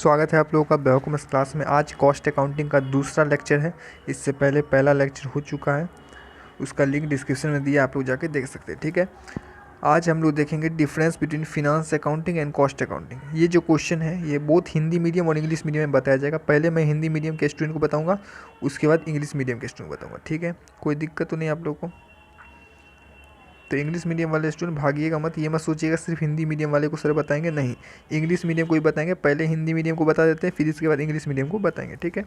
स्वागत है आप लोगों का बैककॉमर्स क्लास में। आज कॉस्ट अकाउंटिंग का दूसरा लेक्चर है। इससे पहले पहला लेक्चर हो चुका है, उसका लिंक डिस्क्रिप्शन में दिया, आप लोग जाके देख सकते हैं। ठीक है, आज हम लोग देखेंगे difference between finance accounting and cost accounting. ये जो क्वेश्चन है ये बोथ हिंदी मीडियम और इंग्लिश मीडियम में बताया जाएगा। पहले मैं हिंदी मीडियम के स्टूडेंट को बताऊँगा, उसके बाद इंग्लिश मीडियम के स्टूडेंट को बताऊँगा। ठीक है, कोई दिक्कत तो नहीं आप लोग को? तो इंग्लिश मीडियम वाले स्टूडेंट भागिएगा मत, ये मत सोचिएगा सिर्फ हिंदी मीडियम वाले को सर बताएंगे, नहीं, इंग्लिश मीडियम को भी बताएंगे। पहले हिंदी मीडियम को बता देते हैं, फिर इसके बाद इंग्लिश मीडियम को बताएंगे। ठीक है,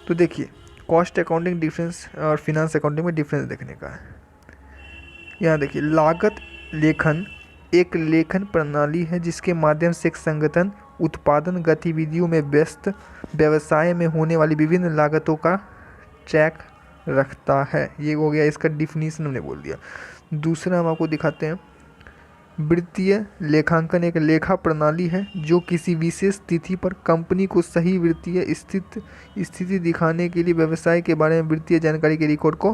तो देखिए कॉस्ट अकाउंटिंग डिफरेंस और फिनांस अकाउंटिंग में डिफरेंस देखने का है। यहाँ देखिए, लागत लेखन एक लेखन प्रणाली है जिसके माध्यम से एक संगठन उत्पादन गतिविधियों में व्यस्त व्यवसाय में होने वाली विभिन्न लागतों का ट्रैक रखता है। ये हो गया इसका डिफिनीशन, हमने बोल दिया। दूसरा हम आपको दिखाते हैं, वित्तीय लेखांकन एक लेखा प्रणाली है जो किसी विशेष तिथि पर कंपनी को सही वित्तीय स्थिति दिखाने के लिए व्यवसाय के बारे में वित्तीय जानकारी के रिकॉर्ड को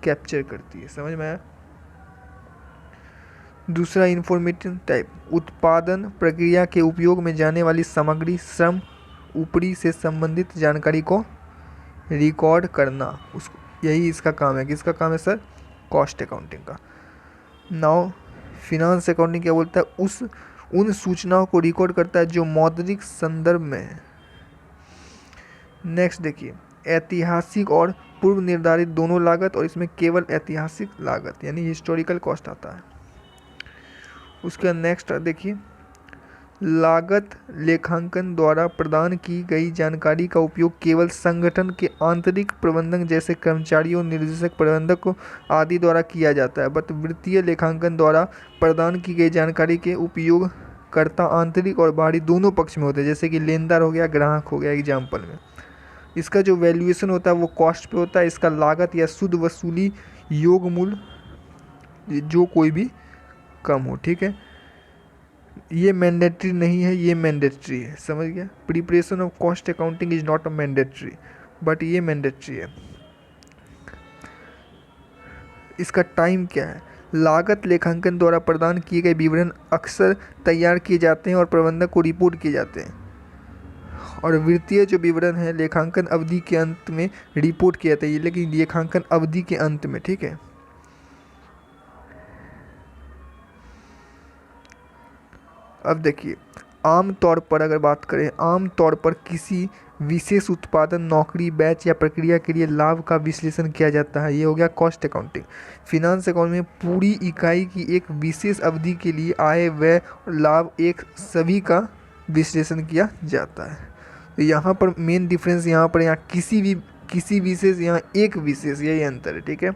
कैप्चर करती है। समझ में आया? दूसरा इंफॉर्मेटिव टाइप, उत्पादन प्रक्रिया के उपयोग में जाने वाली सामग्री, श्रम, ऊपरी से संबंधित जानकारी को रिकॉर्ड करना, उसको यही इसका काम है। किसका काम है सर? कॉस्ट अकाउंटिंग का। नाउ फिनांस अकाउंटिंग क्या बोलता है? उन सूचनाओं को रिकॉर्ड करता है जो मौद्रिक संदर्भ में है। नेक्स्ट देखिए, ऐतिहासिक और पूर्व निर्धारित दोनों लागत, और इसमें केवल ऐतिहासिक लागत यानी हिस्टोरिकल कॉस्ट आता है। उसके नेक्स्ट देखिए, लागत लेखांकन द्वारा प्रदान की गई जानकारी का उपयोग केवल संगठन के आंतरिक प्रबंधक जैसे कर्मचारियों, निर्देशक, प्रबंधक आदि द्वारा किया जाता है। बट वित्तीय लेखांकन द्वारा प्रदान की गई जानकारी के उपयोगकर्ता आंतरिक और बाहरी दोनों पक्ष में होते हैं, जैसे कि लेनदार हो गया, ग्राहक हो गया। एग्जाम्पल में इसका जो वैल्यूएशन होता है वो कॉस्ट पे होता है। इसका लागत या शुद्ध वसूली योग मूल्य जो कोई भी कम हो। ठीक है, ये मैंडेटरी नहीं है, ये मैंडेटरी है। समझ गया? Preparation of cost accounting is not a mandatory, but ये मैंडेटरी है। इसका टाइम क्या है? लागत लेखांकन द्वारा प्रदान किए गए विवरण अक्सर तैयार किए जाते हैं और प्रबंधक को रिपोर्ट किए जाते हैं, और वित्तीय जो विवरण है लेखांकन अवधि के अंत में रिपोर्ट किया जाता है, लेकिन लेखांकन अवधि के अंत में। ठीक है, अब देखिए, आम तौर पर अगर बात करें, आम तौर पर किसी विशेष उत्पादन, नौकरी, बैच या प्रक्रिया के लिए लाभ का विश्लेषण किया जाता है। ये हो गया कॉस्ट अकाउंटिंग। फिनांस अकाउंटिंग में पूरी इकाई की एक विशेष अवधि के लिए आय, व्यय और लाभ एक सभी का विश्लेषण किया जाता है। तो यहाँ पर मेन डिफरेंस, यहाँ पर किसी विशेष, यहाँ एक विशेष, यही अंतर है। ठीक है,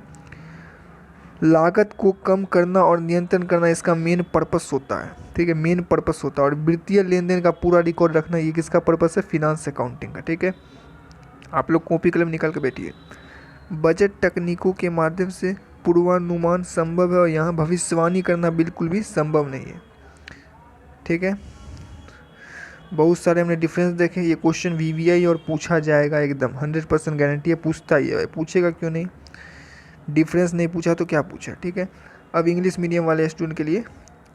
लागत को कम करना और नियंत्रण करना इसका मेन पर्पस होता है। ठीक है, मेन पर्पस होता है। और वित्तीय लेन देन का पूरा रिकॉर्ड रखना, ये किसका पर्पस है? फिनांस अकाउंटिंग का। ठीक है, आप लोग कॉपी कलम निकाल के बैठिए। बजट तकनीकों के माध्यम से पूर्वानुमान संभव है, और यहाँ भविष्यवाणी करना बिल्कुल भी संभव नहीं है। ठीक है, बहुत सारे हमने डिफरेंस देखे। ये क्वेश्चन VVI और पूछा जाएगा, एकदम 100% गारंटी है, पूछता ही है। पूछेगा क्यों नहीं? डिफरेंस नहीं पूछा तो क्या पूछा? ठीक है, अब इंग्लिश मीडियम वाले स्टूडेंट के लिए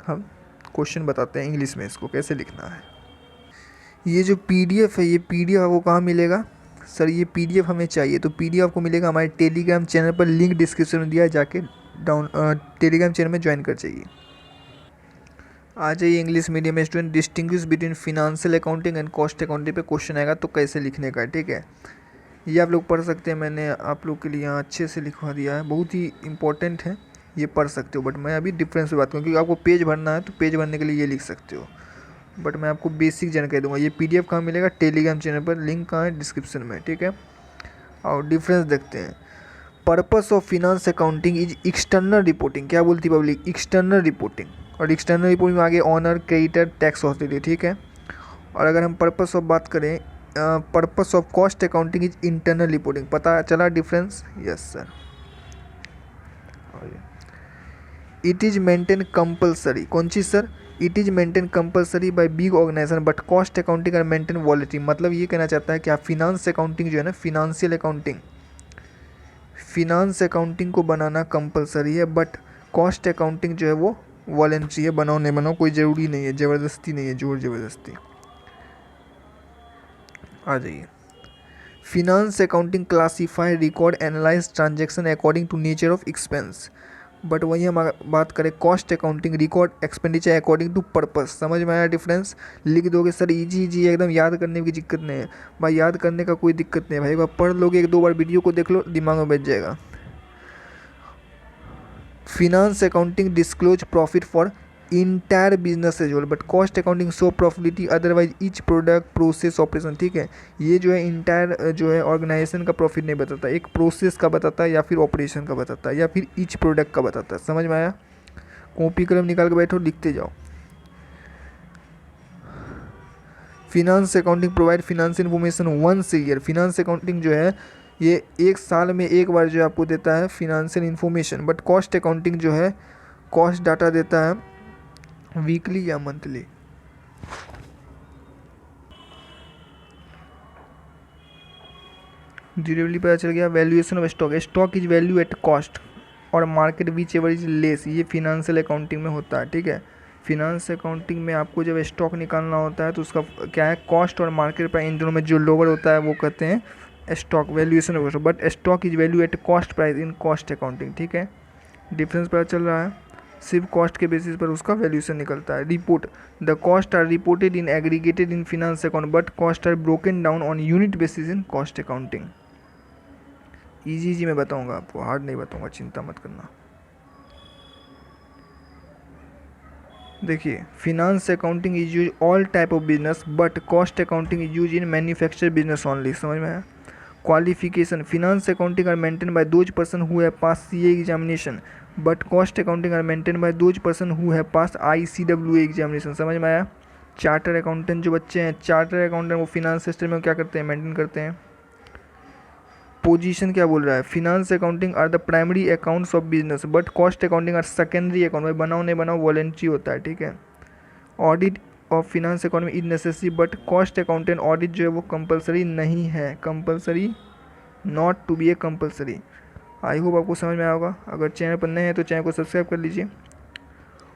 हम क्वेश्चन बताते हैं इंग्लिश में, इसको कैसे लिखना है। ये जो PDF है, ये PDF आपको कहाँ मिलेगा? सर ये PDF हमें चाहिए, तो PDF आपको मिलेगा हमारे टेलीग्राम चैनल पर, लिंक डिस्क्रिप्शन में दिया है, जाके टेलीग्राम चैनल में ज्वाइन कर चाहिए। आ जाइए इंग्लिश मीडियम में student, distinguish between financial accounting and cost accounting पे क्वेश्चन आएगा, तो कैसे लिखने का है। ठीक है, ये आप लोग पढ़ सकते हैं, मैंने आप लोग के लिए यहाँ अच्छे से लिखवा दिया है, बहुत ही इंपॉर्टेंट है, ये पढ़ सकते हो। बट मैं अभी डिफरेंस पे बात करूँ, क्योंकि आपको पेज भरना है, तो पेज भरने के लिए ये लिख सकते हो, बट मैं आपको बेसिक जानकारी दूंगा। ये PDF कहाँ मिलेगा? टेलीग्राम चैनल पर, लिंक कहाँ है? डिस्क्रिप्शन में। ठीक है, और डिफरेंस देखते हैं। Purpose of finance accounting is external reporting. क्या बोलती पब्लिक? External reporting. और एक्सटर्नल रिपोर्टिंग में आगे ऑनर, क्रेडिटर, टैक्स होती है। ठीक है, और अगर हम पर्पस ऑफ बात करें, purpose of cost accounting is internal reporting. पता चला difference? Yes sir. It is maintain compulsory. कौन चीज़ sir? It is maintain compulsory by big organisation, but cost accounting are maintain volatile. मतलब ये कहना चाहता है कि आप फिनांस अकाउंटिंग जो है ना, फिनांस अकाउंटिंग को बनाना कंपलसरी है, बट कॉस्ट अकाउंटिंग जो है वो वॉलेंट्री है। बनाओ नहीं बनाओ कोई ज़रूरी नहीं है, ज़बरदस्ती नहीं है, जोर ज़बरदस्ती। आ जाइए। Finance accounting classify record analyse transaction according to nature of expense. But वही हम बात करें cost accounting record expenditure according to purpose. समझ में आया डिफरेंस? लिख दोगे सर इजी इजी एकदम, याद करने की दिक्कत नहीं है भाई, याद करने का कोई दिक्कत नहीं है भाई, एक बार पढ़ लोगे, एक दो बार वीडियो को देख लो, दिमाग में बैठ जाएगा। Finance accounting disclose profit for entire business as well, but cost accounting show profitability otherwise each product process operation. ठीक है, ये जो है इंटायर जो है ऑर्गेनाइजेशन का प्रॉफिट नहीं बताता, एक प्रोसेस का बताता है या फिर ऑपरेशन का बताता है या फिर ईच प्रोडक्ट का बताता है। समझ में आया? कॉपी कलम निकाल के बैठो, लिखते जाओ। Finance accounting provide finance information once year. Finance accounting जो है ये एक साल में एक बार जो है आपको देता है financial information, but cost accounting जो है कॉस्ट डाटा देता है वीकली या मंथली। ड्यूरेबिलिटी पता चल गया। Valuation of stock, stock is value at cost और market whichever is less, ये फिनांशियल अकाउंटिंग में होता है। ठीक है, फिनांस अकाउंटिंग में आपको जब स्टॉक निकालना होता है तो उसका क्या है, कॉस्ट और मार्केट प्राइस इन दोनों में जो लोअर होता है वो कहते हैं stock, valuation of stock. But stock is value at cost price in cost accounting. ठीक है, डिफरेंस पता चल रहा है? सिर्फ कॉस्ट के बेसिस पर उसका वैल्यूएशन निकलता है। Report, the cost are reported in aggregated in finance account but cost are broken down on unit basis in cost accounting. Easy easy मैं बताऊंगा आपको, हार्ड नहीं बताऊंगा, चिंता मत करना। देखिए, finance accounting is use all type of business but cost accounting is use in manufacture business only. समझ में आया? Qualification, finance accounting are maintain by those person who have pass CA examination but cost accounting are maintain by those person who have pass ICWA examination. समझ में आया? Charter accountant जो बच्चे हैं, charter accountant वो फिनांस सिस्टम में क्या करते हैं, मेंटेन करते हैं। पोजीशन क्या बोल रहा है, finance accounting are the primary accounts of business but cost accounting are secondary account. भाई बनाओ नहीं बनाओ वॉलेंट्री होता है। ठीक है, audit of finance account is necessary but cost accountant audit जो है वो कंपलसरी नहीं है, compulsory, not to be a compulsory. I hope आपको समझ में आया होगा। अगर चैनल पर नए हैं तो चैनल को सब्सक्राइब कर लीजिए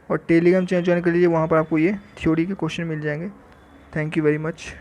और टेलीग्राम चैनल ज्वाइन कर लीजिए, वहाँ पर आपको ये थ्योरी के क्वेश्चन मिल जाएंगे। Thank you very much.